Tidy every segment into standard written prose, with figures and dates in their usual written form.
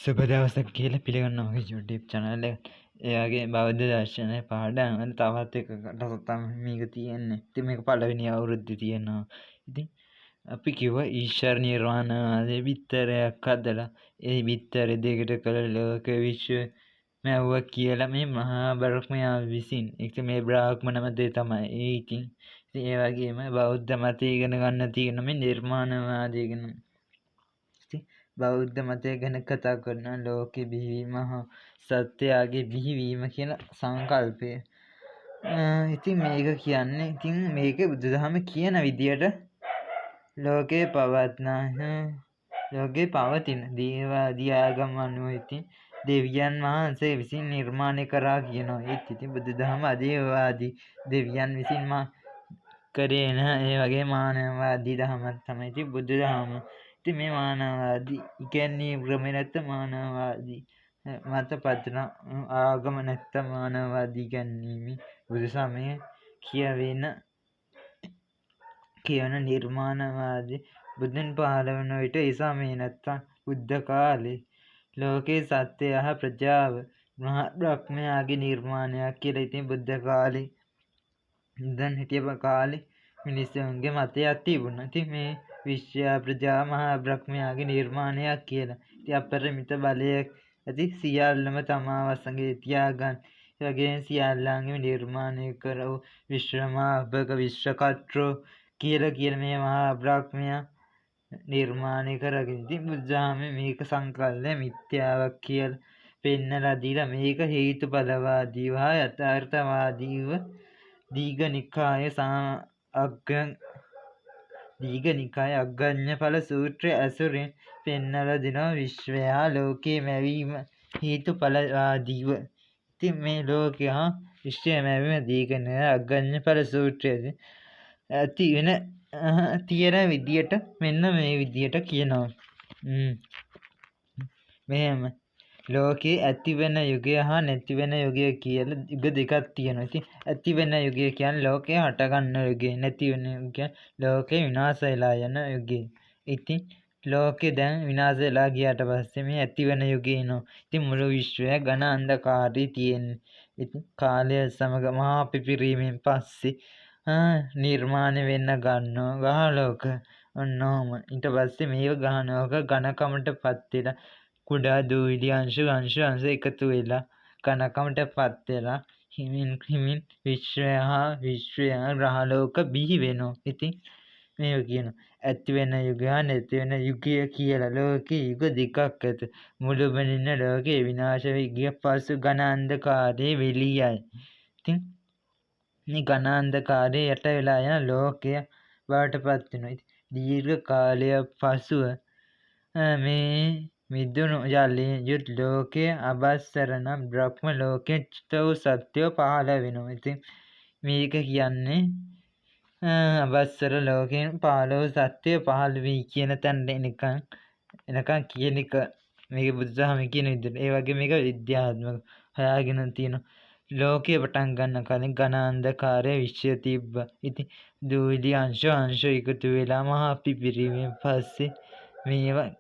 සුබ දවසක් කියලා පිළිගන්නවා මගේ YouTube channel එක. ඒ වගේ බෞද්ධ දර්ශනය පාඩම් වල තවත් එකකට තමයි මේක තියෙන්නේ. ඉතින් මේක පළවෙනි අවුරුද්දේ තියෙනවා. ඉතින් අපි කිව්වා ඊශ්වර නිර්වාණවාදී බිත්තරයක් හදලා ඒ බිත්තර දෙකට කළ ලෝක විශ්ව මැව්වා කියලා මේ මහා බ්‍රහ්මයා විසින්. ඒක මේ බ්‍රාහ්මණ මතය තමයි. ඉතින් ඒ වගේම බෞද්ධ මතය ඉගෙන ගන්න තියෙන මේ නිර්මාණවාදී ගැන. බෞද්ධ මතය ගැන කතා කරන ලෝකෙ බිහිවීම හා සත්‍යයගේ බිහිවීම කියන සංකල්පය. ඉතින් මේක කියන්නේ ඉතින් මේක බුදුදහම කියන විදියට ලෝකේ පවතින දේවාදී ආගම් අනුව ඉතින් දෙවියන් වහන්සේ විසින් නිර්මාණය කරා කියනවා. ඒත් ඉතින් බුදුදහම අදේවාදී දෙවියන් විසින් කරේ නැහැ. ඒ වගේ මානවවාදී දහමක් තමයි ඉතින් බුදුදහම. ඉතින් මේ මානවවාදී ඉගැන්වීම් ක්‍රමය නැත්නම් මානවවාදී මත පදන ආගම නැත්නම් මානවවාදී ඉගැන්වීම බුදු සමය කියවන නිර්මාණවාදී බුදුන් පහළ වන විට ඒ සමයේ නැත්නම් බුද්ධ කාලේ ලෝකේ සත්‍යය හා ප්‍රජාව මහා බ්‍රහ්මයාගේ නිර්මාණයක් කියලා. ඉතින් බුද්ධ කාලේ දැන් හිටිය කාලේ මිනිස්සුන්ගේ මතයක් තිබුණා. ඉතින් මේ විශ්ව ප්‍රජා මහා බ්‍රහ්මයාගේ නිර්මාණයක් කියලා. ඉතින් අපරිමිත බලයක් ඇති සියල්ලම තමා වසඟේ තියාගන්න. ඒ වගේම සියල්ලන්ගේම නිර්මාණය කරව විශ්වමාභක විශ්වකර්තෘ කියලා මේ මහා බ්‍රහ්මයා නිර්මාණය කරගෙන. ඉතින් බුදුදහමේ මේක සංකල්පය මිත්‍යාවක් කියලා පෙන්නලා දීලා මේක හේතුඵලවාදීව හා යථාර්ථවාදීව දීඝනිකාය අග්ගඤ්ඤඵල සූත්‍රය ඇසුරින් පෙන්නලා දෙනවා විශ්වයා ලෝකේ මැවීම හේතුඵලවාදීව. ඉතින් මේ ලෝකය හා විශ්වය මැවීම දීඝනිකාය අග්ගඤ්ඤඵල සූත්‍රයේදී තියෙන විදියට මෙන්න මේ විදියට කියනවා. මෙහෙම ලෝකේ ඇති වෙන යුගය හා නැති වෙන යුගය කියලා යුග දෙකක් තියෙනවා. ඉතින් ඇති වෙන යුගය කියන්නේ ලෝකේ හට ගන්න යුගය. නැති වෙන යුගය ලෝකේ විනාශ වෙලා යන යුගය. ඉතින් ලෝකේ දැන් විනාශ වෙලා ගියාට පස්සේ මේ ඇති වෙන යුගය එනවා. ඉතින් මුළු විශ්වය ඝන අන්ධකාරයේ තියෙන්නේ. ඉතින් කාලය සමග මහා පිපිරීමෙන් පස්සේ නිර්මාණය වෙන්න ගන්නවා ග්‍රහලෝක. ඔන්න ඔහොම. ඊට පස්සේ මේව ග්‍රහලෝක ඝනකමටපත් වෙලා කුඩා දූවිලි අංශු එකතු වෙලා ඝනකමටපත් වෙලා හිමින් විශ්වය ග්‍රහලෝක බිහි වෙනවා. ඉතින් මේව කියනවා ඇති වෙන යුගය නැති වෙන යුගය කියලා. ලෝකේ යුග දෙකක් ඇත. මුළුමනින්ම ලෝකේ විනාශ වී ගිය පසු ඝන අන්ධකාරයේ වෙලී යයි. ඉතින් මේ ඝන අන්ධකාරයේ යට වෙලා යන ලෝකය බවට පත් වෙනවා. දීර්ඝ කාලයක් පසුව මේ මිදුණු ජලයෙන් යුත් ලෝකයේ අබස්සර නම් බ්‍රහ්ම ලෝකයේ චිත්ත වූ සත්‍යය පහළ වෙනවා. ඉතින් මේක කියන්නේ අබස්සර ලෝකයෙන් පහළ වූ සත්‍යය පහළ වී කියන තැනට එනකන් කියන එක මේක බුදුදහම කියන විදිහට. ඒ වගේ මේක විද්‍යාත්මක හොයාගෙන තියෙනවා. ලෝකය පටන් ගන්න කලින් ඝන අන්ධකාරය විශ්වය තිබ්බා. ඉතින් දූවිලි අංශු එකතු වෙලා මහා පිපිරීමෙන් පස්සේ මේවා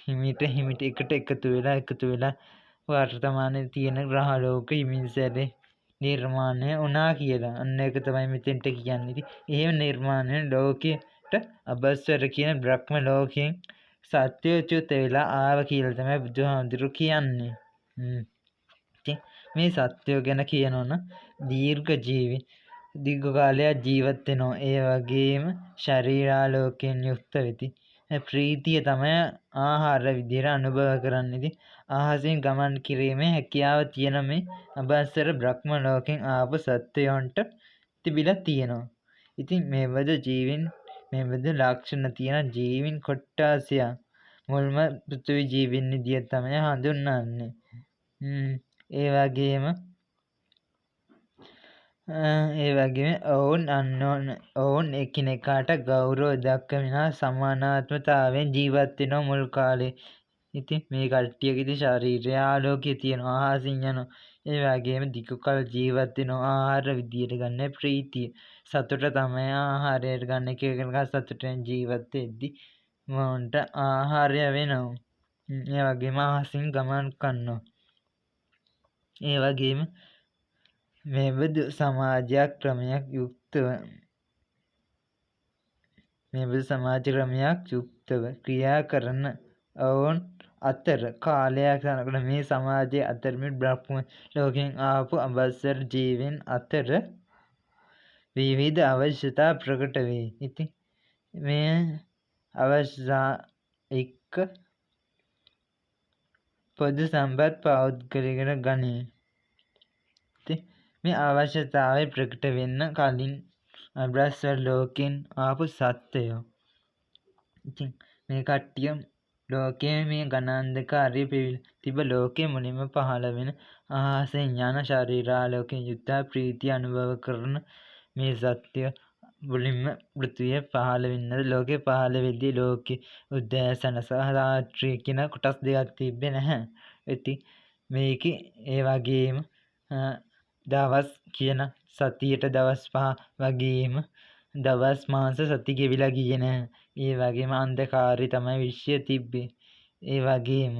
හිමිට එකට එකතු වෙලා වර්තමානයේ තියෙන ග්‍රහලෝක හිමින් සැරේ නිර්මාණය වුණා කියලා. අන්න ඒක තමයි මෙතෙන්ට කියන්නේ. ඉතින් එහෙම නිර්මාණය ලෝකයට අබස්සර කියන බ්‍රහ්ම ලෝකයෙන් සත්‍යය චුත වෙලා ආව කියලා තමයි බුදුහාමුදුරුවෝ කියන්නේ. ඉතින් මේ සත්‍යය ගැන කියනවනම් දීර්ඝ කාලයක් ජීවත් වෙනවා. ඒ වගේම ශරීරාලෝකයෙන් යුක්ත වෙති. ප්‍රීතිය තමයි ආහාර විදියට අනුභව කරන්නේ. ඉතින් අහසින් ගමන් කිරීමේ හැකියාව තියෙන මේ අබස්සර බ්‍රහ්ම ලෝකෙන් ආපු සත්වයන්ට තිබිලා තියෙනවා. ඉතින් මේවද ලක්ෂණ තියෙන ජීවීන් කොට්ටාසයක් මුල්ම පෘථිවි ජීවීන් විදියට තමයි හඳුන්වන්නේ. ඒ වගේම ඔවුන් එකිනෙකාට ගෞරව දක්වමින් සමානාත්මතාවයෙන් ජීවත් වෙනවා මුල් කාලේ. ඉතින් මේ කට්ටියගේ ශරීරය ආලෝකය තියෙනවා, අහසින් යනවා. ඒ වගේම දිගු කල ජීවත් වෙනවා. ආහාර විදියට ගන්න ප්‍රීතිය. සතුට තමයි ආහාරයට ගන්න එක සතුටෙන් ජීවත් වෙද්දී මොවුන්ට ආහාරය වෙනවා. ඒ වගේම අහසින් ගමන් කරනවා. ඒ වගේම මෙබඳු සමාජ ක්‍රමයක් යුක්තව ක්‍රියා කරන ඔවුන් අතර කාලයක් යනකොට මේ සමාජයේ අතරමින් බ්‍රහ්ම ලෝකයෙන් ආපු අබස්සර ජීවීන් අතර විවිධ අවශ්‍යතා ප්‍රකට වේ. ඉතින් මේ අවශ්‍යතා එක්ක පොදු සම්පත් පෞද්ගලිකව ගනී. ඉතින් මේ අවශ්‍යතාවය ප්‍රකට වෙන්න කලින් අබස්සර ලෝකයෙන් ආපු සත්වයෝ. ඉතින් මේ කට්ටිය ලෝකයේ මේ ගණන්ධකාරී තිබ ලෝකයේ මුලින්ම පහළ වෙන අහසින් යන ශරීරාලෝකයෙන් යුක්ත ප්‍රීතිය අනුභව කරන මේ සත්‍ය මුලින්ම පෘථිවිය පහළ වෙන්නද ලෝකේ පහළ වෙද්දී ලෝකේ උදෑසන සහ රාත්‍රී කියන කොටස් දෙකක් තිබ්බේ නැහැ. ඉතින් මේකේ ඒ වගේම දවස් කියන සතියට දවස් 5 වගේම දවස් මාස සති ගෙවිලා ගියේ නැහැ. ඒ වගේම අන්ධකාරය තමයි විශ්වය තිබ්බේ. ඒ වගේම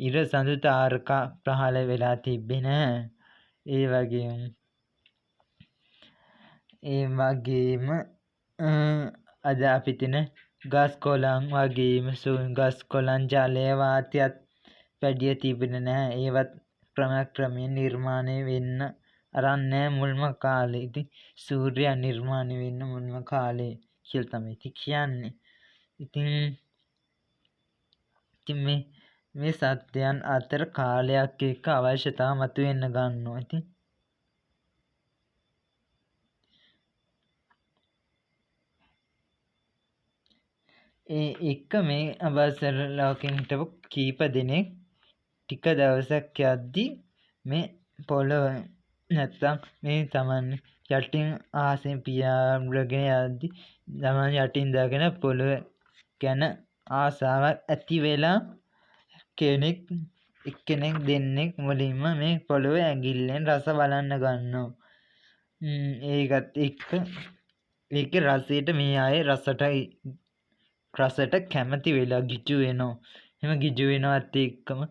ඉර සඳු තාරකා පහළ වෙලා තිබ්බේ නැහැ. ඒ වගේම අද අපි තින ගස් කොළන් වගේම ගස් කොළන් ජලය වාතයත් වැඩිය තිබෙන්නේ නැහැ. ඒවත් ක්‍රමයෙන් නිර්මාණය වෙන්න අරන් නැහැ මුල්ම කාලේ. ඉතින් සූර්යයා නිර්මාණය වෙන්න මුල්ම කාලේ කියලා තමයි කියන්නේ. ඉතින් මේ සත්‍යයන් අතර කාලයක් එක්ක අවශ්‍යතාව මතුවෙන්න ගන්නවා. ඉතින් ඒ එක්ක මේ අබස්සර ලෝකෙන් හිටපු කීප දෙනෙක් ටික දවසක් යද්දී මේ පොළොව නැත්තම් මේ තමන් යටින් ආසෙන් පියාඹගෙන යද්දී තමන් යටින් දාගෙන පොළොව ගැන ආසාවක් ඇති වෙලා එක්කෙනෙක් දෙන්නෙක් මුලින්ම මේ පොළොව ඇඟිල්ලෙන් රස බලන්න ගන්නවා. ඒකත් එක්ක ඒකේ රසයට මේ අය රසට කැමති වෙලා ගිජු වෙනවා. එහෙම ගිජු වෙනවත් එක්කම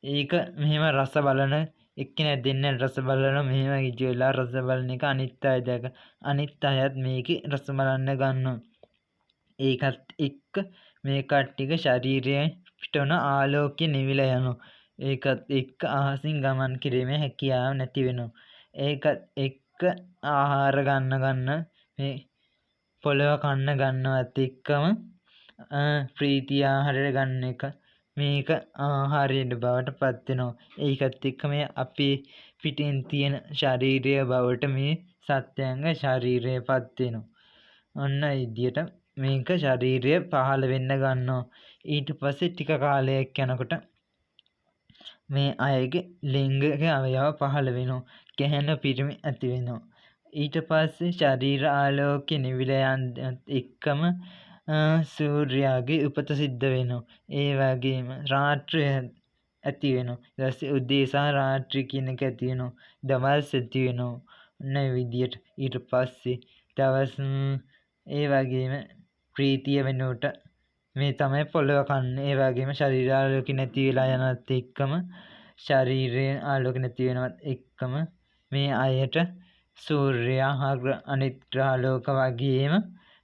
ඒක මෙහෙම රස බලන එක්කෙනෙක් දෙන්න රස බලන මෙහෙම ගිජු වෙලා රස බලන එක අනිත් අය දැක අනිත් අයත් මේකේ රස බලන්න ගන්නවා. ඒකත් එක්ක මේ කට්ටියගේ ශරීරයෙන් පිටවන ආලෝකය නිවිලා යනවා. ඒකත් එක්ක අහසින් ගමන් කිරීමේ හැකියාව නැති වෙනවා. ඒකත් එක්ක ආහාර ගන්න මේ පොළොව කන්න ගන්නවත් එක්කම ප්‍රීතිය ආහාරය ගන්න එක මේක ආහාරයට බවට පත් වෙනවා. ඒකත් එක්ක මේ අපේ පිටින් තියෙන ශරීරය බවට මේ සත්‍යංග ශරීරය පත් වෙනවා. ඔන්න විදියට මේක ශරීරය පහළ වෙන්න ගන්නවා. ඊට පස්සේ ටික කාලයක් යනකොට මේ අයගේ ලිංගික අවයව පහළ වෙනවා. ගැහැණු පිරිමි ඇති වෙනවා. ඊට පස්සේ ශරීර ආලෝකය නිවිලා යන එක්කම සූර්යාගේ උපත සිද්ධ වෙනවා. ඒ වගේම රාත්‍රිය ඇති වෙනවා. ඊට පස්සේ උදේ සහ රාත්‍රී කියන එක ඇති වෙනවා. දවස් ඇති වෙනවා. ඔන්න විදියට ඊට පස්සේ දවස් ඒ වගේම ප්‍රීතිය වෙනුවට මේ තමයි පොළොව කන්නේ. ඒ වගේම ශරීර ආලෝකය නැති වෙලා යනවත් එක්කම ශරීරයේ ආලෝකය නැති වෙනවත් එක්කම මේ අයට සූර්යයා හා අනිත් ග්‍රහලෝක වගේම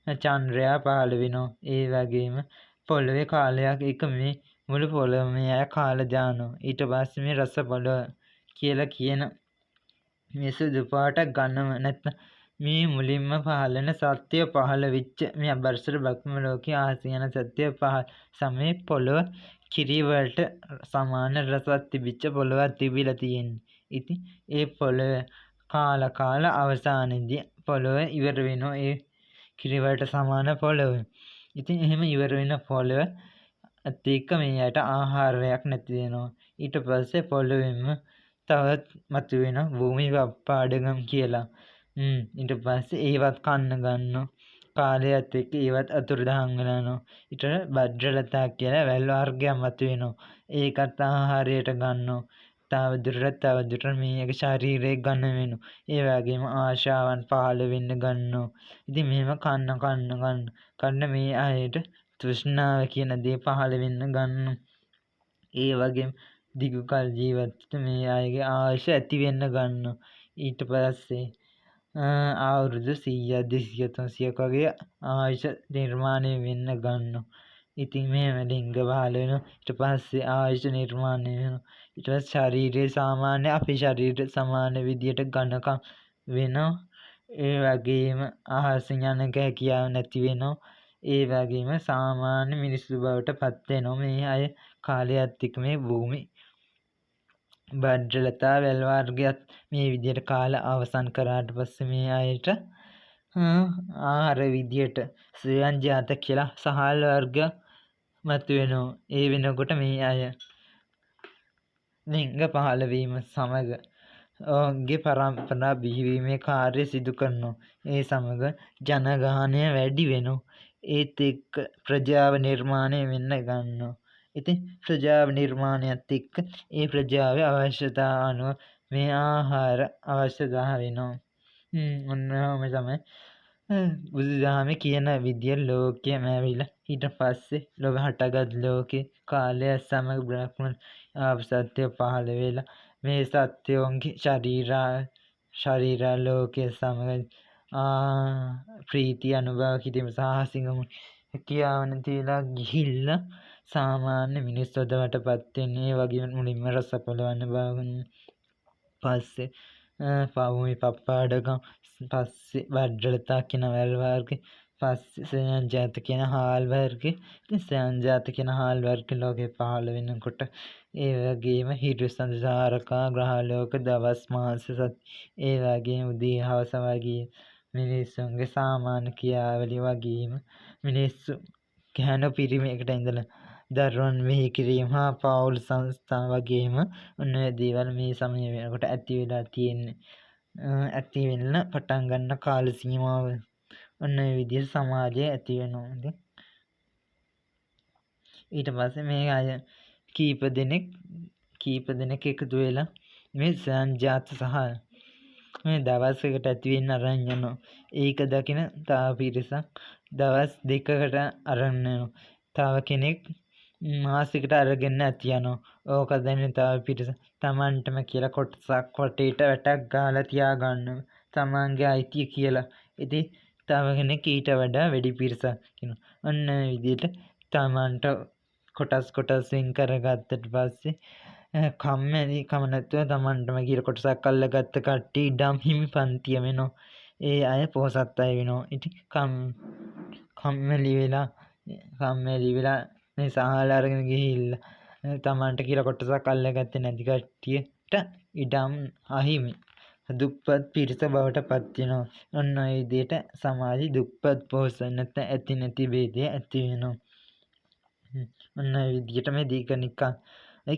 චන්ද්‍රයා පහළ වෙනවා. ඒ වගේම පොළොවේ කාලයක් එක මේ මුළු පොළොවම මේ කාලා දානවා. ඊට පස්සේ මේ රස පොළොව කියලා කියන මේ සුදු පාට ඝනම නැත්නම් මේ මුලින්ම පහළ වෙන සත්‍ය පහළ වෙච්ච මේ අබස්සර බ්‍රහ්ම ලෝකයේ ආසියන සත්‍ය පහළ සමේ පොළොව කිරි වලට සමාන රසවත් තිබිච්ච පොළොවක් තිබිලා තියෙන්නේ. ඉතින් ඒ පොළොව කාලා අවසානයේදී පොළොව ඉවර වෙනවා. ඒ කිරි වලට සමාන පොළොව. ඉතින් එහෙම ඉවර වෙන පොළොව එක්ක මේ යට ආහාරයක් නැති වෙනවා. ඊට පස්සේ පොළොවෙම තවත් මතුවෙන භූමි පප්පාඩගම් කියලා. ඊට පස්සේ ඒවත් කන්න ගන්නවා. කාලයත් එක්ක ඒවත් අතුරුදහන් වෙලා යනවා. ඊට භද්‍රලතා කියලා වැල් වර්ගයක් මතුවෙනවා. ඒකත් ආහාරයට ගන්නවා. තව දුරටත් මේක ශරීරය ඝන වෙනවා. ඒ වගේම ආශාවන් පහළ වෙන්න ගන්නවා. ඉතින් මෙහෙම කන්න මේ අයට තෘෂ්ණාව කියන දේ පහළ වෙන්න ගන්නවා. ඒ වගේම දිගු කල් ජීවත් මේ අයගේ ආයුෂ ඇති වෙන්න ගන්නවා. ඊට පස්සේ අවුරුදු 100ක් 200 300ක් වගේ ආයුෂ නිර්මාණය වෙන්න ගන්නවා. ඉතින් මෙහෙම ලිංග පහළ වෙනවා. ඊට පස්සේ ආයුෂ නිර්මාණය වෙනවා. ඊට පස්සේ ශරීරයේ සාමාන්‍ය අපේ ශරීරයට සමාන විදියට ඝනකම් වෙනවා. ඒ වගේම අහසින් යන හැකියාව නැති වෙනවා. ඒ වගේම සාමාන්‍ය මිනිස්සු බවට පත් වෙනවා. මේ අය කාලයත් එක්ක මේ භූමි බඩලතා වැල් වර්ගයත් මේ විදියට කාලා අවසන් කරාට පස්සේ මේ අයට ආහාර විදියට ස්වයංජාත කියලා සහල් වර්ග මතුවෙනවා. ඒ වෙනකොට මේ අය ලිංග පහළ වීම සමග ඔවුන්ගේ පරම්පරා බිහිවීමේ කාර්ය සිදු කරනවා. ඒ සමග ජනගහනය වැඩි වෙනවා. ඒත් එක්ක ප්‍රජාව නිර්මාණය වෙන්න ගන්නවා. ඉතින් ප්‍රජාව නිර්මාණයත් එක්ක ඒ ප්‍රජාවේ අවශ්‍යතාව අනුව මේ ආහාර අවශ්‍යතාව වෙනවා. ඔන්න ඔහොම තමයි බුදුදහමේ කියන විදිය ලෝකයම ඇවිල්ලා ඊට පස්සේ ලෝක හටගත් ලෝකේ කාලය සමග බ්‍රහ්ම සත්‍ය පහළ වෙලා මේ සත්‍යෝන්ගේ ශරීර ලෝකයේ සමග ප්‍රීතිය අනුභව කිරීම සාහසිකම හැකියාව නැතිලා ගිහිල්ලා සාමාන්‍ය මිනිස් වදවටපත් වෙන්නේ. ඒ වගේම මුලින්ම රස පොළවන්න බාගෙන පස්සේ පවුමි පප්පාඩකම් පස්සේ වඩ්ඩලතා කියන වැල් වර්ග පස්සේ ස්වයංජාත කියන හාල් වර්ග. ඉතින් ස්වයංජාත කියන හාල් වර්ග ලෝකේ පහළ වෙනකොට ඒ වගේම හිරු සඳ සාරකා ග්‍රහලෝක දවස් මාස සති ඒ වගේම උදේ හවස වගේ මිනිස්සුන්ගේ සාමාන්‍ය ක්‍රියාවලිය වගේම මිනිස්සු ගැහැණු පිරිමි එකට ඉඳලා දරුවන් මෙහි කිරීම හා පවුල් සංස්ථා වගේම ඔන්න ඔය දේවල් මේ සමය වෙනකොට ඇති වෙලා තියෙන්නේ. ඇති වෙන්න පටන් ගන්න කාල සීමාව ඔන්න ඔය විදිහට සමාජය ඇති වෙනවා. ඊට පස්සේ මේ අය කීප දෙනෙක් එකතු වෙලා මේ සංජාත සහ මේ දවසකට ඇති වෙන්න අරන් යනවා. ඒක දකින තව පිරිසක් දවස් දෙකකට අරන් යනවා. තව කෙනෙක් මාසෙකට අරගෙන ඇති යනවා. ඕක දැනෙන තව පිරිස තමන්ටම කියලා කොටසක් වටේට වැටක් ගහලා තියා ගන්නවා. තමන්ගේ අයිතිය කියලා. ඉතින් තව කෙනෙක් ඊට වඩා වැඩි පිරිසක් කියනවා. ඔන්න විදිහට තමන්ට කොටස් වෙන් කරගත්තට පස්සේ කම්මැලි කම නැතුව තමන්ටම කියලා කොටසක් අල්ලගත්ත කට්ටිය ඉඩම් හිමි පන්තිය වෙනවා. ඒ අය පොහොසත් අය වෙනවා. ඉතින් කම්මැලි වෙලා මේ සහල් අරගෙන ගිහිල්ලා තමන්ට කියලා කොටසක් අල්ලගත්තේ නැති කට්ටියට ඉඩම් අහිමි දුප්පත් පිරිස බවට පත් වෙනවා. ඔන්න ඔය විදිහට සමාජෙ දුප්පත් පොහොසත් නැත්නම් ඇති නැති ભેදය ඇති වෙනවා. ඔන්න ඔය විදිහට මේ දීඝනිකා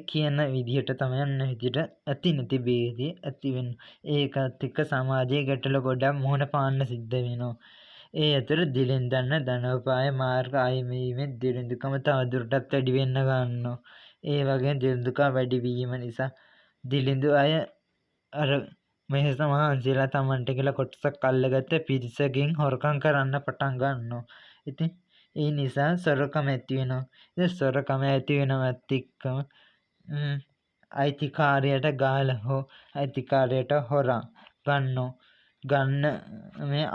කියන විදිහට තමයි ඔන්න විදිහට ඇති නැති ભેදය ඇති වෙනවා. ඒකත් එක්ක සමාජයේ ගැටලු ගොඩක් මුහුණ පාන්න සිද්ධ වෙනවා. ඒ අතර දිලින්දන්න ධනෝපාය මාර්ග අහිමිවීමෙන් දිළිඳුකම තවදුරටත් වැඩි වෙන්න ගන්නවා. ඒ වගේ දිළිඳුකම් වැඩි වීම නිසා දිළිඳු අය අර මෙහෙස මහන්සියලා තමන්ට කියලා කොටසක් අල්ලගත්ත පිරිසකින් හොරකම් කරන්න පටන් ගන්නවා. ඉතින් ඒ නිසා සොරකම ඇති වෙනවා. ඒ සොරකම ඇති වෙනවත් එක්කම අයිතිකාරයට ගාලා හෝ අයිතිකාරයට හොරා ගන්න මේ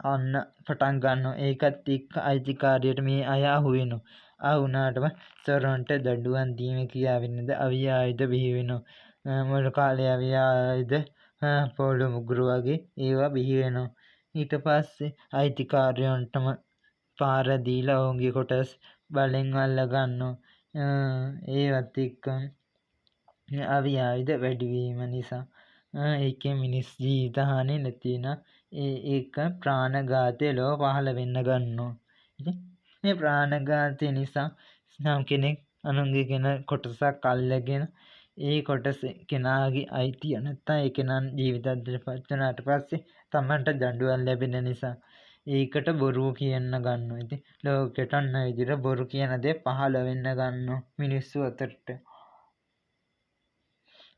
අන්න පටන් ගන්නවා. ඒකත් එක්ක අයිතිකාරයට මේ අය අහු වෙනවා. වුණාටම සොරන්ට දඩුවම් දීම කියාවෙන්නද අවි ආයුධ බිහි වෙනවා. මුල් කාලේ අවි ආයුධ පොළු මුගුරු වගේ ඒවා බිහි වෙනවා. ඊට පස්සේ අයිතිකාරයන්ටම පාර දීලා ඔවුන්ගේ කොටස් බලෙන් අල්ල ගන්නවා. ඒවත් එක්ක අවි ආයුධ වැඩි වීම නිසා ඒකේ මිනිස් ජීවිත හානි නැති වෙන ඒක ප්‍රාණඝාතය ලෝ පහළ වෙන්න ගන්නවා. ඉතින් මේ ප්‍රාණඝාතය නිසා නම් කෙනෙක් අනුන්ගේ කෙන කොටසක් අල්ලගෙන ඒ කොටස කෙනාගේ අයිතිය නැත්නම් ඒ කෙනා ජීවිතයට පත් වුණාට පස්සේ තමන්ට දඬුවම් ලැබෙන නිසා ඒකට බොරුව කියන්න ගන්නවා. ඉතින් ලෝකෙට අන්න විදිහට බොරු කියන දේ පහළ වෙන්න ගන්නවා මිනිස්සු අතරට.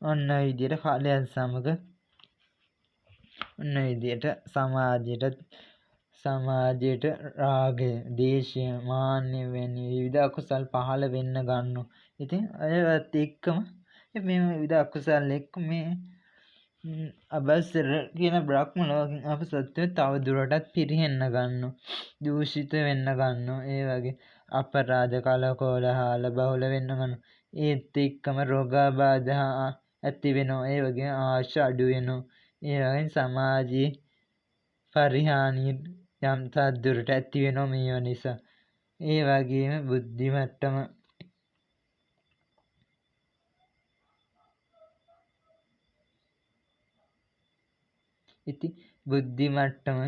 ඔන්න විදිහට කාලයත් සමග ඔන්න විදිහට සමාජයට සමාජයට රාගය, දේශය, මාන්නය වැනි විවිධ අකුසල් පහළ වෙන්න ගන්නවා. ඉතින් ඒවත් එක්කම මේ විවිධ අකුසල් එක්ක මේ අබස්සර කියන බ්‍රහ්ම ලෝකෙන් අප සත්‍යය තව දුරටත් පිරිහෙන්න ගන්නවා. දූෂිත වෙන්න ගන්නවා. ඒ වගේ අපරාධ කලකෝලහල බහුල වෙන්න ගන්නවා. ඒත් එක්කම රෝගාබාධ ඇති වෙනවා. ඒ වගේ ආශ අඩු වෙනවා. ඒ වගේ සමාජයේ පරිහානිය යම් තත්දුරට ඇති වෙනවා මේව නිසා. ඒ වගේම බුද්ධි මට්ටම ඉතින් බුද්ධි මට්ටම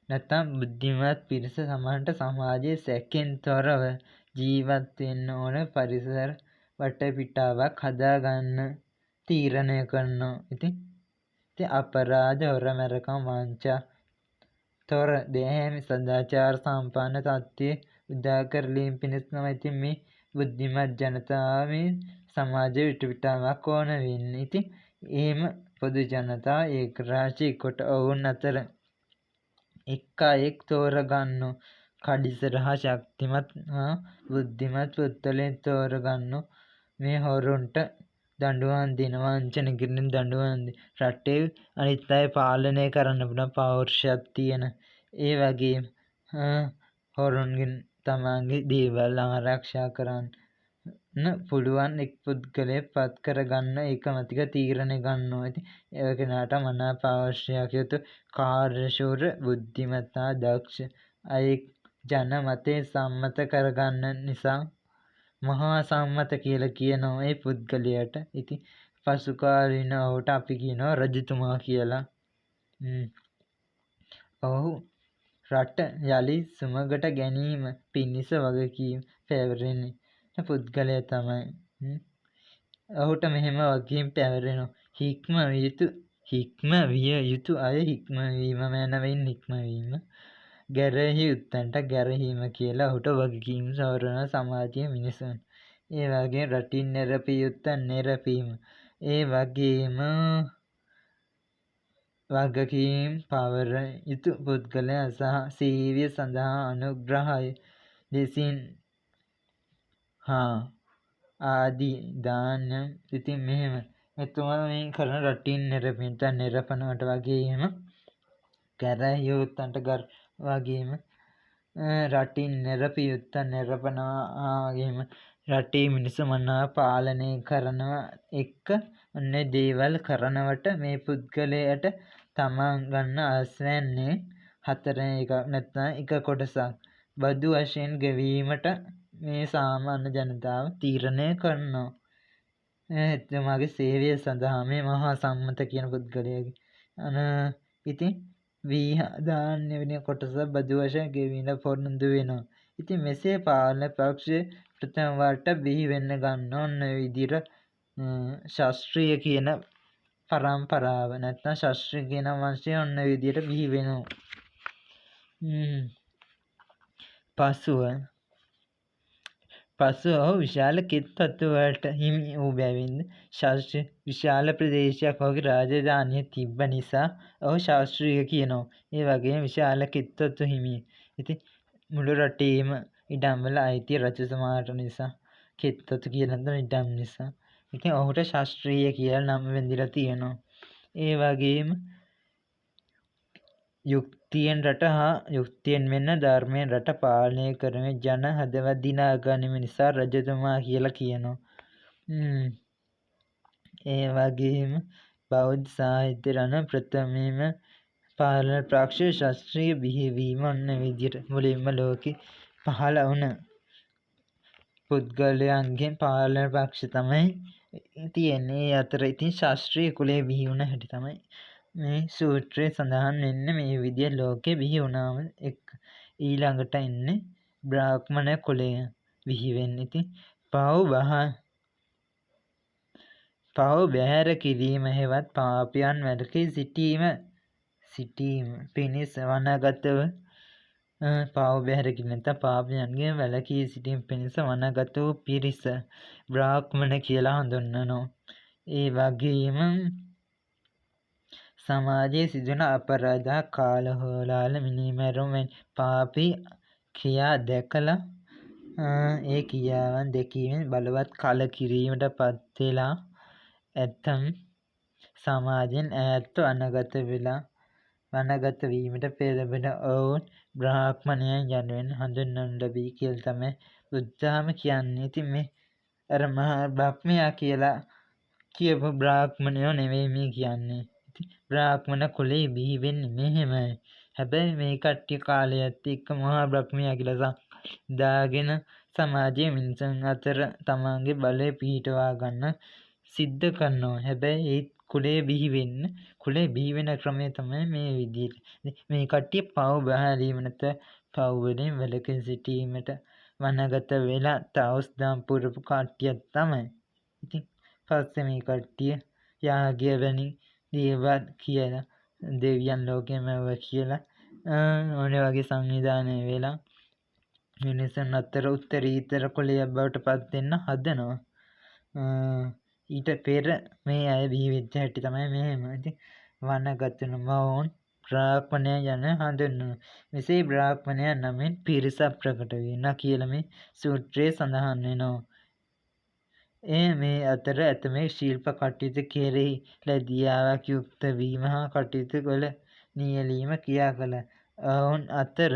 නැත්නම් බුද්ධිමත් පිරිස සමහරට සමාජයේ සැකෙන් තොරව ජීවත් වෙන්න ඕන පරිසර වටපිටාවක් හදාගන්න තීරණය කරනවා. ඉතින් අපරාධ, හොරමැරකම්, වංචා, තොර දැහැමි සදාචාර සම්පන්න තත්ත්වයේ උදා කරලීම් පිණිස තමයි ඉතින් මේ බුද්ධිමත් ජනතාව මේ සමාජ වටපිටාවක් ඕන වෙන්නේ. ඉතින් එහෙම පොදු ජනතාව ඒකරාශී කොට ඔවුන් අතර එක් අයෙක් තෝරගන්නෝ. කඩිසර හා ශක්තිමත් හා බුද්ධිමත් පුද්ගලයන් තෝරගන්නෝ. මේ හොරුන්ට දඬුවම් දෙන, වංචනිකයින් දඬුවම් දෙන, රටේ අනිත් අය පාලනය කරන්න පුළුවන් පෞරුෂයක් තියෙන, ඒ වගේම හොරුන්ගෙන් තමන්ගේ දේවල් ආරක්ෂා කරන්න පුළුවන් එක් පුද්ගලයෙක් පත් කරගන්න ඒකමතික තීරණ ගන්නවා. ඉතින් ඒ කෙනාට මනා පෞරුෂයක් යුතු කාර්යශූර, බුද්ධිමත් හා දක්ෂ අයෙක් ජන මතය සම්මත කරගන්න නිසා මහා සම්මත කියලා කියනවා ඒ පුද්ගලයාට. ඉතින් පසු කාලීන ඔහුට අපි කියනවා රජතුමා කියලා. ඔහු රට යළි සුමගට ගැනීම පිණිස වගකීම් පැවරෙන පුද්ගලයා තමයි. ඔහුට මෙහෙම වගකීම් පැවරෙනවා. හික්මවිය යුතු අය හික්මවීම, මැනවින් හික්මවීම, ගැරහි යුත්තන්ට ගැරහීම කියලා ඔහුට වගකීම් සවරන සමාජයේ මිනිසුන්. ඒ වගේ රටින් නෙරපිය යුත්තන් නෙරපීම. ඒ වගේම වගකීම් පවර යුතු පුද්ගලයා සහ සේවය සඳහා අනුග්‍රහය ලෙසින් ආදී දාන. ඉතින් මෙහෙම එතුමා මේ කරන රටින් නෙරපීමට නෙරපනවට වගේම ගැරහි යුත්තන්ට වගේම රටින් නෙරපිය යුත්තන් නෙරපනවා වගේම රටේ මිනිස්සු මනාව පාලනය කරනවා එක්ක ඔන්න දේවල් කරනවට මේ පුද්ගලයාට තමන් ගන්න ආස්වැන්නේ 4 නැත්නම් එක කොටසක් බදු වශයෙන් ගෙවීමට මේ සාමාන්‍ය ජනතාව තීරණය කරනවා. එතුමාගේ සේවය සඳහා මේ මහා සම්මත කියන පුද්ගලයාගේ ඉතින් ධාන්‍ය වෙන කොටස බදු වශයෙන් ගෙවිලා පොරොන්දු වෙනවා. ඉතින් මෙසේ පාලන පක්ෂයේ ප්‍රථම වරට බිහි වෙන්න ගන්න ඕන විදිහට ශාස්ත්‍රීය කියන පරම්පරාව නැත්නම් ශාස්ත්‍රීය කියන වංශය ඔන්න විදිහට බිහි වෙනවා. පසුව ඔහු විශාල කෙත්වතු වලට හිමි වූ බැවින් ශාස්ත්‍රීය විශාල ප්‍රදේශයක් ඔහුගේ රාජධානිය තිබ්බ නිසා ඔහු ශාස්ත්‍රීය කියනවා. ඒ වගේම විශාල කෙත්වතු හිමිය. ඉතින් මුළු රටේම ඉඩම්වල අයිතිය රජතුමාට නිසා කෙත්වතු කියන ඉඩම් නිසා. ඉතින් ඔහුට ශාස්ත්‍රීය කියලා නම වැඳිලා තියෙනවා. ඒ වගේම යුක්තියෙන් රට හා යුක්තියෙන් මෙන්න ධර්මයෙන් රට පාලනය කරමින් ජන හදවත් දිනා ගැනීම නිසා රජතුමා කියලා කියනවා. ඒ වගේම බෞද්ධ සාහිත්‍ය රණ ප්‍රථමයෙන්ම පාලන පක්ෂ ශාස්ත්‍රීය බිහිවීම ඔන්න විදියට මුලින්ම ලෝකෙ පහළ වුණ පුද්ගලයන්ගෙන් පාලන පක්ෂ තමයි තියෙන්නේ. අතර ඉතින් ශාස්ත්‍රීය කුලයේ බිහි වුණ හැටි තමයි මේ සූත්‍රයේ සඳහන් වෙන්නේ. මේ විදිය ලෝකෙ බිහි වුණාම ඊළඟට එන්නේ බ්‍රාහ්මණ කුලය බිහි වෙන්නේ. ඉතින් පව් බැහැර කිරීම හෙවත් පාපයන් වැළකී සිටීම පිණිස වනගතව පව් බැහැර කිරීම නැත්නම් පාපයන්ගෙන් වැළකී සිටීම පිණිස වනගත වූ පිරිස බ්‍රාහ්මණ කියලා හඳුන්වනවා. ඒ වගේම සමාජයේ සිදුවන අපරාධ කාලහෝලාල මිනීමැරුම් වැනි පාපී ක්‍රියා දැකලා ඒ ක්‍රියාවන් දැකීමෙන් බලවත් කලකිරීමට පත්වෙලා ඇතම් සමාජයෙන් ඈත්ව අනාගත වීමට පෙළඹෙන ඔවුන් බ්‍රාහ්මණයන් යනුවෙන් හඳුන්වනු ලැබී කියලා තමයි බුදුදහම කියන්නේ. ඉතින් මේ අර මහා බ්‍රහ්මයා කියලා කියපු බ්‍රාහ්මණයෝ නෙවෙයි මේ කියන්නේ. ඉතින් බ්‍රාහ්මණ කුලේ බිහි වෙන්නේ මෙහෙමයි. හැබැයි මේ කට්ටිය කාලයත් එක්ක මහා බ්‍රහ්මයා කියලා දාගෙන සමාජයේ මිනිසුන් අතර තමන්ගේ බලය පිහිටවා ගන්න සිද්ධ කරනවා. හැබැයි ඒ කුලේ බිහි වෙන ක්‍රමය තමයි මේ විදිහට. මේ කට්ටිය පව් බහැලීම නැත පව් වලින් වැළකී සිටීමට වනගත වෙලා තවුස්දම් පුරපු කට්ටියක් තමයි. ඉතින් පස්සේ මේ කට්ටිය යාගය වැනි දේවල් කියලා දෙවියන් ලෝකෙම කියලා ඕනේ වගේ සංවිධානය වෙලා මිනිසුන් අතර උත්තරීතර කුලයක් බවට පත් වෙන්න හදනවා. ඊට පෙර මේ අය බිහි වෙච්ච හැටි තමයි මෙහෙම. ඉතින් වනගත මොවුන් බ්‍රාහ්මණයන් යන හඳුන්වනවා. මෙසේ බ්‍රාහ්මණයන් නමින් පිරිසක් ප්‍රකට වෙනවා කියලා මේ සූත්‍රයේ සඳහන් වෙනවා. මේ අතර ඇතමෙක් ශිල්ප කටයුතු කෙරෙහි ලැදියාවක් යුක්ත වීම හා කටයුතු වල නියැලීම ක්‍රියා කළා. ඔවුන් අතර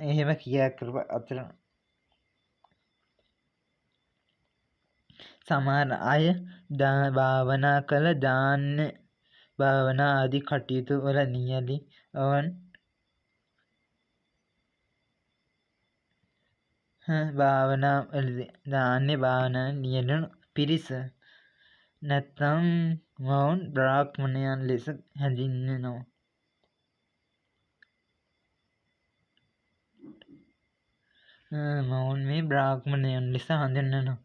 එහෙම ක්‍රියා කරපු අතර සමහර අය භාවනා කළ දාන භාවනා ආදී කටයුතු වල නියැලී ඔවුන් භාවනා නියැලුණු පිරිස නැත්නම් මොවුන් බ්‍රාහ්මණයන් ලෙස හැඳින්වෙනවා. මොවුන් මේ බ්‍රාහ්මණයන් ලෙස හඳුන්වනවා.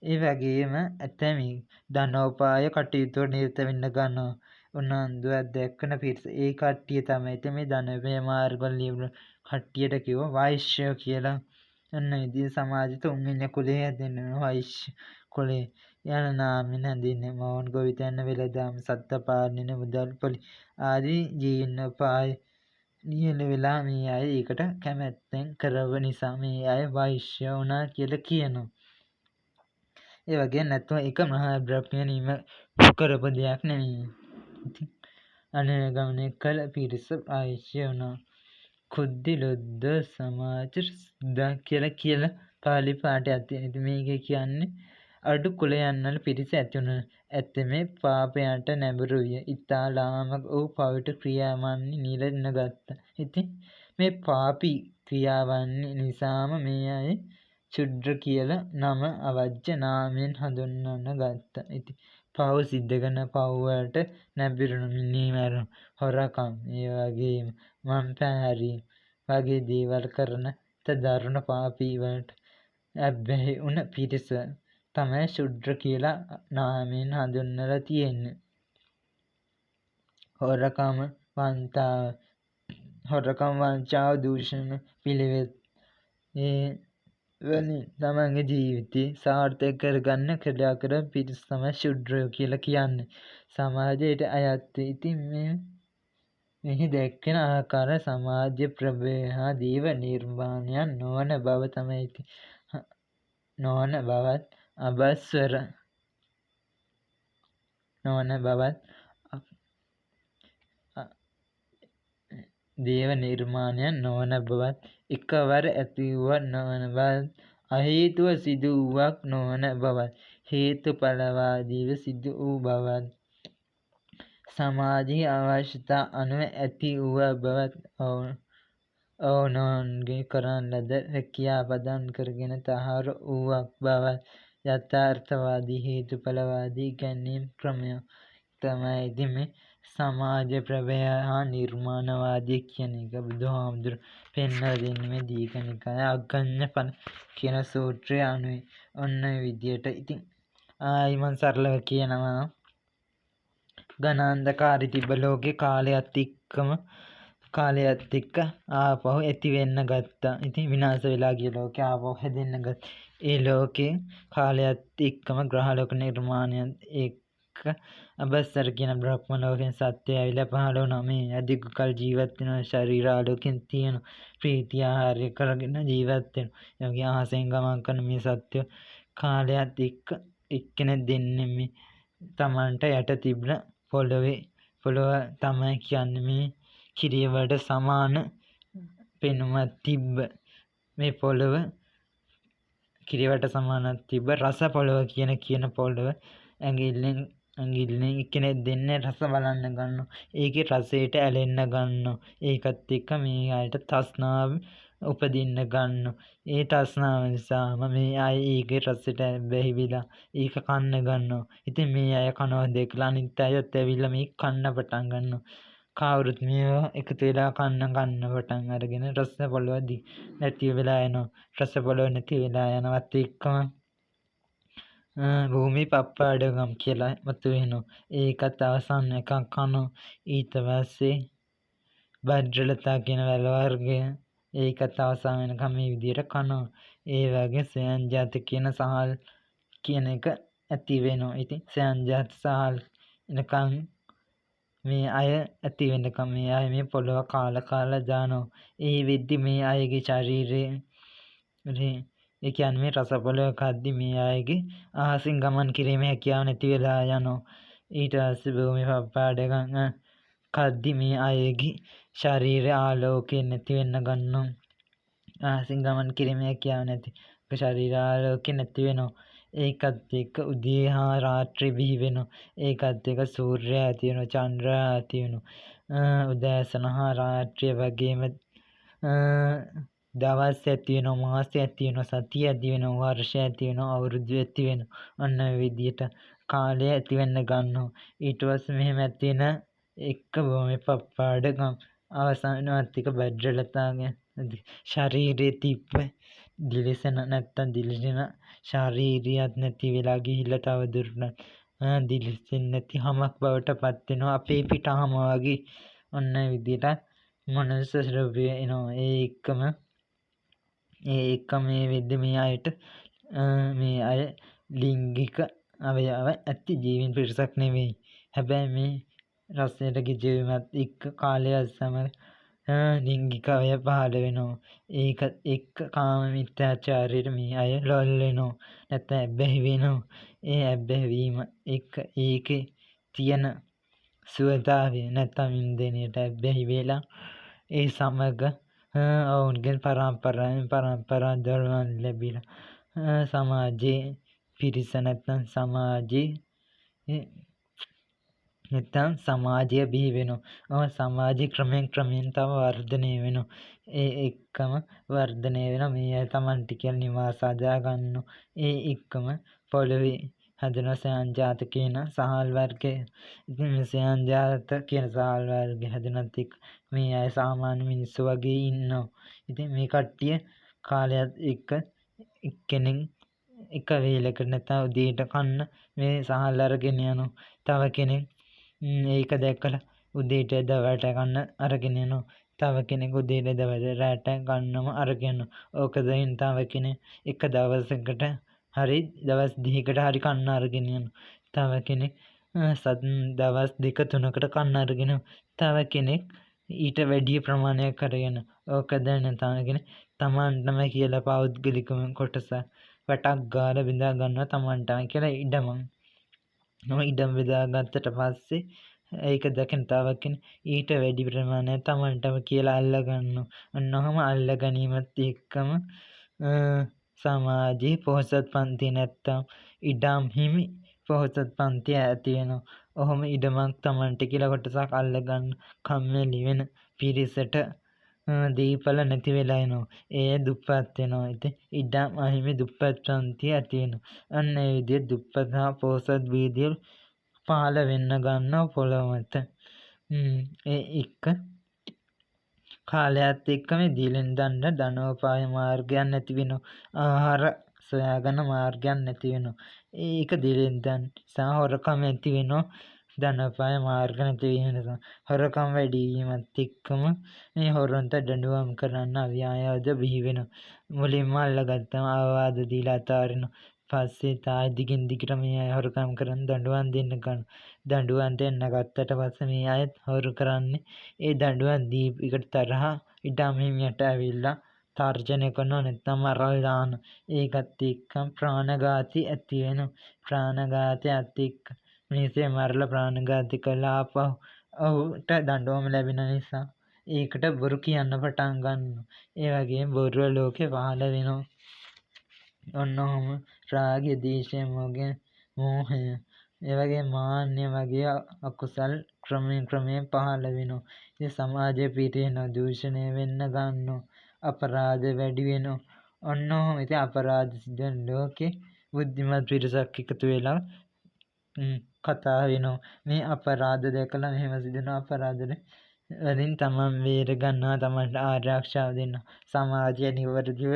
ඒ වගේම ඇතැමෙක් ධනෝපාය කටයුතු නිරත වෙන්න ගන්නවා. උනන්දුවක් දැක්වන පිරිස. ඒ කට්ටිය තමයි මේ ධනෝපාය මාර්ගවල ලියපු කට්ටියට කිව්ව වෛශ්‍යය කියලා. අන්න ඉදිරි සමාජ තුන්වෙනි කුලය හැදෙනවා වෛශ්‍ය කුලය යන නාමයෙන් හැඳින්වෙනවා. මොවුන් ගොවිතැන වෙළඳාම සත්ත්ව පාලනය මුදල් පොලි ආදී ජීවනෝපාය නියැල වෙලා මේ අය ඒකට කැමැත්තෙන් කරව නිසා මේ අය වෛශ්‍ය වුණා කියලා කියනවා. ඒ වගේ නැත්නම් ඒක මහා බ්‍රහ්මයා නියම කරපු දෙයක් නෙමෙයි. ඉතින් අනුගමනය කළ පිරිස වෛශ්‍ය වුණා. කුද්ධිලොද්ද සමාජ කියලා පාලි පාඨයක් තියෙනවා. ඉතින් මේකේ කියන්නේ අඩු කුලයන් වල පිරිස ඇති වුණා. ඇත්තේ පාපයන්ට නැඹුරු විය. ඉතා ලාමක වූ පවිට ක්‍රියාවන් නිරන්න ගත්තා. ඉතින් මේ පාපී ක්‍රියාවන් නිසාම මේ අය ශුද්‍ර කියලා නම අවජ්‍ය නාමයෙන් හඳුන්වන්න ගත්තා. ඉතින් පව් සිද්ධ කරන පව් වලට නැඹුරුණු මිනීමැරුම් හොරකම් ඒ වගේම මංපැහැරීම් වගේ දේවල් කරන දරුණු පාපී වලට ඇබ්බැහි වුණ පිරිස තමයි ශුද්‍ර කියලා නාමයෙන් හඳුන්වලා තියෙන්නේ. හොරකම් වංචාව දූෂණ පිළිවෙත් වලින් තමන්ගේ ජීවිතය සාර්ථක කරගන්න ක්‍රියා කරන පිරිස තමයි ශුද්‍රයෝ කියලා කියන්නේ. සමාජයට අයත්. ඉතින් මෙහි දැක්වෙන ආකාර සමාජ ප්‍රභවය හා දේව නිර්මාණයක් නොවන බව තමයි. නොවන බවත් අබස්වර නොවන බවත් දේව නිර්මාණයක් නොවන බවත් එකවර ඇති වූවක් නොවන බවත් අහේතුව සිදු වූවක් නොවන බවත් හේතුඵලවාදීව සිදු වූ බවත් සමාජයේ අවශ්‍යතා අනුව ඇති වූ බවත් ඔවුනොවුන්ගේ කරන ලද රැකියා පදම් කරගෙන තහවුරු වූවක් බවත් යථාර්ථවාදී හේතුඵලවාදී ඉගැන්වීම් ක්‍රමයක් තමයි. ඉතින් මේ සමාජ ප්‍රභවය හා නිර්මාණවාදී කියන එක බුදුහාමුදුරුවෝ පෙන්වලා දෙන්නේ මේ දීඝ නිකායේ අග්ගඤ්ඤ කියන සූත්‍රය අනුව ඔන්න විදියට. ඉතින් මම සරලව කියනවා ඝනාන්ධකාරී තිබ්බ ලෝකේ කාලයත් එක්ක ආපහු ඇති වෙන්න ගත්තා. ඉතින් විනාශ වෙලා ගිය ලෝකේ ආපහු හැදෙන්න ගත්තා. ඒ ලෝකේ කාලයත් එක්කම ග්‍රහලෝක නිර්මාණයත් එක්ක අබස්සර කියන බ්‍රහ්ම ලෝකෙන් සත්‍යය ඇවිල්ලා පහළ වුණා. මේ අධික කල් ජීවත් වෙන ශරීර ආලෝකයෙන් තියෙන ප්‍රීතිය ආහාරය කරගෙන ජීවත් වෙන. ඒ වගේ අහසෙන් ගමන් කරන මේ සත්‍ය කාලයත් එක්ක එක්කෙනෙක් දෙන්නේ මේ තමන්ට යට තිබුණ පොළොව තමයි කියන්නේ මේ කිරියවට සමාන පෙනුමක් තිබ්බ මේ පොළොව කිරිවට සමානක් තිබ්බ රස පොළොව කියන පොළොව ඇඟිල්ලෙන් එක්කෙනෙක් දෙන්නේ රස බලන්න ගන්නවා. ඒකේ රසයට ඇලෙන්න ගන්නවා. ඒකත් එක්ක මේ අයට තෘෂ්ණාව උපදින්න ගන්නවා. ඒ තෘෂ්ණාව නිසාම මේ අය ඒකේ රසයට බැහැ විලා ඒක කන්න ගන්නවා. ඉතින් මේ අය කනවා දැකලා අනිත් අයත් ඇවිල්ලා මේ කන්න පටන් ගන්නවා. කවුරුත් මේවා එකතු වෙලා කන්න පටන් අරගෙන රස පොළොව නැති වෙලා යනවා. රස පොළොව නැති වෙලා යනවත් එක්කම භූමි පප්පාඩකම් කියලා මතුවෙනවා. ඒකත් අවසන් එකක් කනවා. ඊට පස්සේ බද්රලතා කියන වැල වර්ගය ඒකත් අවසන් වෙනකම් මේ විදියට කනවා. ඒ වගේ සයන්ජාත කියන සහල් කියන එක ඇති වෙනවා. ඉතින් සයන්ජාත සහල් එනකම් මේ අය ඇති වෙනකම් මේ අය මේ පොළොව කාලා දානවා. ඒ වෙද්දි මේ අයගේ ශරීරයේ ඒ කියන්නේ මේ රස පොළොව කද්දි මේ අයගේ අහසින් ගමන් කිරීමේ හැකියාව නැති වෙලා යනවා. ඊට පස්සේ භූමි පප්පාඩකම් කද්දි මේ අයගේ ශරීර ආලෝකය නැති වෙන්න ගන්නවා. අහසින් ගමන් කිරීමේ හැකියාව නැති ශරීර ආලෝකය නැති වෙනවා. ඒකත් එක්ක උදේ හා රාත්‍රී බිහි වෙනවා. ඒකත් එක්ක සූර්යයා ඇති වෙනවා, චන්ද්‍රයා ඇති වෙනවා. උදෑසන හා රාත්‍රිය වගේම දවස් ඇති වෙනවා, මාස ඇති වෙනවා, සතිය ඇති වෙනවා, වර්ෂ ඇති වෙනවා, අවුරුදු ඇති වෙනවා. අන්න විදියට කාලය ඇති වෙන්න ගන්නවා. ඊට පස්සේ මෙහෙම ඇති වෙන එක්ක භූමි පප්පාඩකම් අවසානවත් එක බද්රලතාගේ ශරීරයේ තිබ්බ දිලිසෙන නැත්තම් දිලිසෙන ශාරීරියක් නැති වෙලා ගිහිල්ලා තව දුරටත් දිලිසෙන්නේ නැති හමක් බවට පත් වෙනවා. අපේ පිටහම වගේ ඔන්න විදියට මනුස්ස ස්වරූපය එනවා. ඒ එක්ක මේ වෙද්දි මේ අය ලිංගික අවයව ඇති ජීවීන් පිරිසක් නෙවෙයි. හැබැයි මේ රසයට ගිජවීමත් එක්ක කාලය සමග ලිංගික අවයව පහළ වෙනවා. ඒක එක්ක කාම මිත්‍යාචාරයට මේ අය ලොල් වෙනවා. නැත්නම් ඇබ්බැහි වෙනවා. ඒ ඇබ්බැහි වීම එක්ක ඒකේ තියෙන සුවතාවය නැත්නම් වින්දනයට ඇබ්බැහි වෙලා ඒ සමග ඔවුන්ගෙන් පරම්පරා දරුවන් ලැබිලා සමාජයේ පිරිස නැත්නම් සමාජය බිහි වෙනවා. සමාජය ක්‍රමයෙන් තව වර්ධනය වෙනවා. ඒ එක්කම වර්ධනය වෙන මේ අය තමන්ට කියලා නිවාස හදා ගන්නවා. ඒ එක්කම පොළොවේ හැදෙන සයන්ජාත කියන සහල් වර්ගය. ඉතින් මේ සයන්ජාත කියන සහල් වර්ගය හැදෙනත් එක්ක මේ අය සාමාන්‍ය මිනිස්සු වගේ ඉන්නවා. ඉතින් මේ කට්ටිය කාලයත් එක්ක එක්කෙනෙක් එක වේලකට නැත්නම් උදේට කන්න මේ සහල් අරගෙන යනවා. තව කෙනෙක් ඒක දැකලා උදේට දවල්ට කන්න අරගෙන යනවා. තව කෙනෙක් උදේට දවල්ට රැට කන්නම අරගෙන යනවා. ඕකදෙන් තව කෙනෙක් එක දවසකට හරි දවස් 2කට හරි කන්න අරගෙන යනවා. තව කෙනෙක් දවස් 2-3කට කන්න අරගෙන තව කෙනෙක් ඊට වැඩි ප්‍රමාණයක් කරගෙන ඕක දැන තවගෙන තමන්ටම කියලා පෞද්ගලිකම කොටස වටක් ගාලා බෙදා ගන්නවා තමන්ටම කියලා ඉඩම් බෙදාගත්තට පස්සේ ඒක දැකන තව කෙනෙක් ඊට වැඩි ප්‍රමාණයක් තමන්ටම කියලා අල්ල ගන්නවා. අන්නවම අල්ල ගැනීමත් එක්කම සමාජයේ පොහොසත් පන්තිය නැත්තම් ඉඩම් හිමි පොහොසත් පන්තිය ඇති වෙනවා. ඔහොම ඉඩමක් තමන්ට කියලා කොටසක් අල්ල ගන්න කම්මැලි වෙන පිරිසට දීපල නැති වෙලා එනවා. ඒ දුප්පත් වෙනවා. ඉතින් ඉඩම් අහිමි දුප්පත් පන්තිය ඇති වෙනවා. අන්න ඒ විදිහට දුප්පත් හා පොහොසත් භේදය පහළ වෙන්න ගන්නවා පොළොව මත. ඒ එක්ක කාලයත් එක්ක මේ දීලෙන් දන්න ධනෝපාය මාර්ගයක් නැති වෙනවා. ආහාර සොයාගන්න මාර්ගයක් නැති වෙනවා. ඒක දීලෙන් දන්න නිසා හොරකම් ඇති වෙනවා. ධනෝපාය මාර්ග නැති වීම නිසා හොරකම් වැඩි වීමත් එක්කම මේ හොරන්ට දඬුවම් කරන්න අව්‍යායද බිහි වෙනවා. මුලින්ම අල්ලගත්තම අවවාද දීලා අතාරිනවා. පස්සේ තායි දිගින් දිගට මේ අය හොරකම් කරන දඬුවම් දෙන්න ගන්න. දඬුවම් දෙන්න ගත්තට පස්සේ මේ අයත් හොරු කරන්නේ ඒ දඬුවම් දීපිකට තරහ ඉඩම් හිමියට ඇවිල්ලා තර්ජනය කරනවා නැත්නම් මරලා දාන. ඒකත් එක්කම ප්‍රාණඝාතي ඇති වෙනවා. ප්‍රාණඝාතයත් එක්ක මිනිස්සේ මරලා ප්‍රාණඝාතي කළා ආපහු ඔහුට දඬුවම ලැබෙන නිසා ඒකට බොරු කියන්න පටන් ගන්නවා. ඒ වගේම බොරුව ලෝකේ පහළ වෙනවා. ඔන්න ඔහොම රාගය, ද්වේෂය, මෝහය, ඒ වගේ මාන්නය වගේ අකුසල් ක්‍රමයෙන් පහළ වෙනවා. ඉතින් සමාජය පිරිහෙනවා, දූෂණය වෙන්න ගන්නවා, අපරාධ වැඩි වෙනවා. ඔන්න ඔහොම ඉතින් අපරාධ සිදු වෙන ලෝකේ බුද්ධිමත් පිරිසක් එකතු වෙලා කතා වෙනවා. මේ අපරාධ දැකලා මෙහෙම සිදුවන අපරාධ වලින් තමන් බේර ගන්නවා, තමන්ට ආරක්ෂාව දෙනවා. සමාජය නිවැරදිව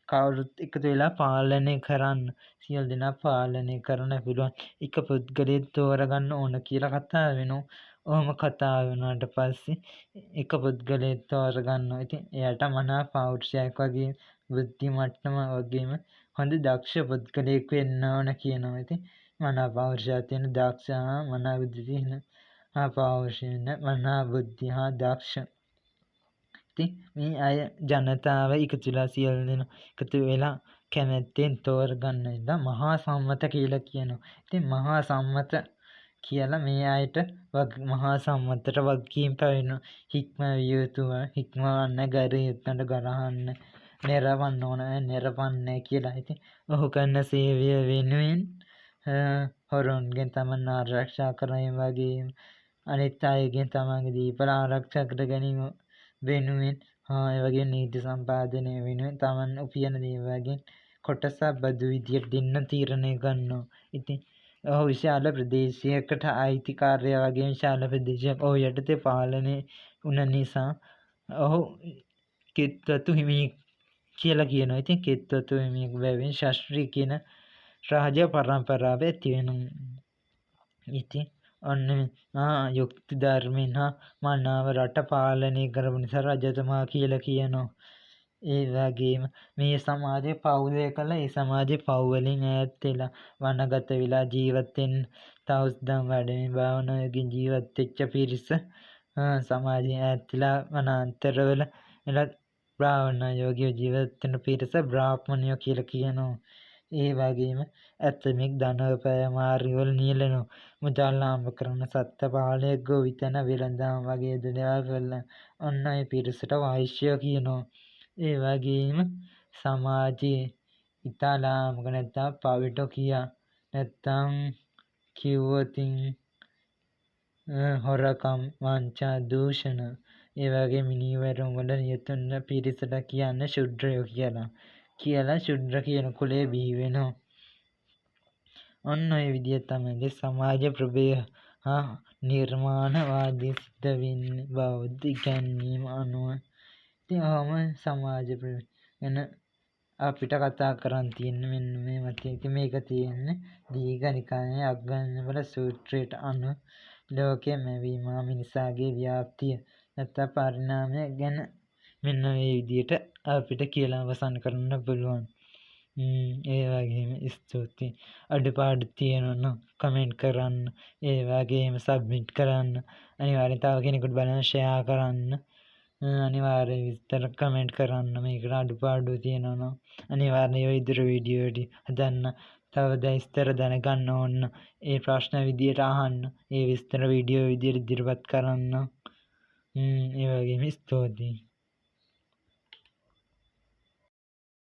කවුරුත් එකතු වෙලා පාලනය කරන්න, සියලු දෙනා පාලනය කරන්න පුළුවන් එක පුද්ගලයෙක් තෝරගන්න ඕන කියලා කතා වෙනවා. ඔහොම කතා වුණාට පස්සේ එක පුද්ගලයෙක් තෝරගන්නවා. ඉතින් එයාට මනා පෞරුෂයක් වගේ බුද්ධි මට්ටම වගේම හොඳ දක්ෂ පුද්ගලයෙක් වෙන්න ඕන කියනවා. ඉතින් මනා පෞරුෂයක් තියෙන දක්ෂ මනා බුද්ධි තියෙන පෞරුෂයෙන් මනා බුද්ධි හා දක්ෂ. ඉතින් මේ අය ජනතාව එකතුලා සියලු දෙනා එකතු වෙලා කැමැත්තෙන් තෝරගන්න ඉඳ මහා සම්මත කියලා කියනවා. ඉතින් මහා සම්මත කියලා මේ අයට මහා සම්මතට වගකීම් පැවෙනවා. හික්මවිය යුතුව හික්මවන්න, ගරියුත්තන්ට ගරහන්න, නෙරවන්න ඕන, නෙරපන්නේ කියලා. ඉතින් ඔහු කරන සේවය වෙනුවෙන් හොරුන්ගෙන් තමන් ආරක්ෂා කරන වගේම අනිත් අයගෙන් තමන්ගේ දීපල ආරක්ෂා කර ගැනීම වෙනුවෙන් ඒ වගේ නීති සම්පාදනය වෙනුවෙන් තමන් උපයන දේවල්ගෙන් කොටසක් බදු විදියට දෙන්න තීරණය ගන්නවා. ඉතින් ඔහු විශාල ප්‍රදේශයකට අයිතිකාරය වගේ විශාල ප්‍රදේශයක් ඔහු යටතේ පාලනය වුණ නිසා ඔහු කෙත්වතු හිමියෙක් කියලා කියනවා. ඉතින් කෙත්වතු හිමියෙක් බැවින් ශාස්ත්‍රීය කියන රාජ පරම්පරාව ඇති වෙනවා. ඉතින් ඔන්න යුක්ති ධර්මයෙන් මනාව රට පාලනය කරපු නිසා රජතුමා කියලා කියනවා. ඒ වගේම මේ සමාජයේ පවුලේ කළ ඒ සමාජයේ පව් වලින් ඈත් වෙලා වනගත වෙලා ජීවත් වෙන්න තවුස්දම් වැඩමින් භාවනාවකින් ජීවත් වෙච්ච පිරිස සමාජයෙන් ඈත් වෙලා වනාන්තරවල එලා භාවනා යෝගී ජීවත් වෙන පිරිස බ්‍රාහ්මණයෝ කියලා කියනවා. ඒ වගේම ඇතමෙක් ධනෝපය මාර්ගවල නියැලෙනවා. මුදල් ලාභ කරන සත්ත්වපාලය, ගොවිතැන, වෙළඳාම් වගේ දේවල් කරලා ඔන්න ඒ පිරිසට වෛශ්‍ය කියනවා. ඒ වගේම සමාජයේ ඉතාලාමක නැත්තම් පවිටෝ කියා නැත්තම් කිව්වොතින් හොරකම්, වංචා, දූෂණ ඒ වගේ මිනිවරුන් වල නියුතුන් පිරිසට කියන්නේ ශුද්‍රයෝ කියලා ශුද්‍ර කියන කුලේ බිහි වෙනවා. ඔන්න ඔය විදිය තමයි සමාජ ප්‍රභේය නිර්මාණවාදී සිද්ධ වෙන්නේ බෞද්ධ ඉගැන්වීම අනුව. ඉතින් ඔහොම සමාජ ගැන අපිට කතා කරන් තියෙන මෙන්න මේ මතය. ඉතින් මේක තියෙන්නේ දීඝනිකායේ අග්ගඤ්ඤවල සූත්‍රයට අනුව ලෝකයේ මැවීම මිනිසාගේ ව්‍යාප්තිය නැත්නම් පරිණාමය ගැන මෙන්න මේ විදියට අපිට කියලා අවසන් කරන්න පුළුවන්. ඒ වගේම ස්තුතියි. අඩුපාඩු තියෙනවා නම් කමෙන්ට් කරන්න. ඒ වගේම සබ්මිට් කරන්න. අනිවාර්යෙන් තව කෙනෙකුට බලන්න ෂෙයා කරන්න. අනිවාර්යෙන් විස්තර කමෙන්ට් කරන්න. මේකට අඩුපාඩු තියෙනවා නම් අනිවාර්යෙන් ඔය ඉදිරි වීඩියෝ ටික හදන්න. තව විස්තර දැනගන්න ඕන ඒ ප්‍රශ්න විදියට අහන්න. ඒ විස්තර වීඩියෝ විදියට ඉදිරිපත් කරන්න. ඒ වගේම ස්තුතියි.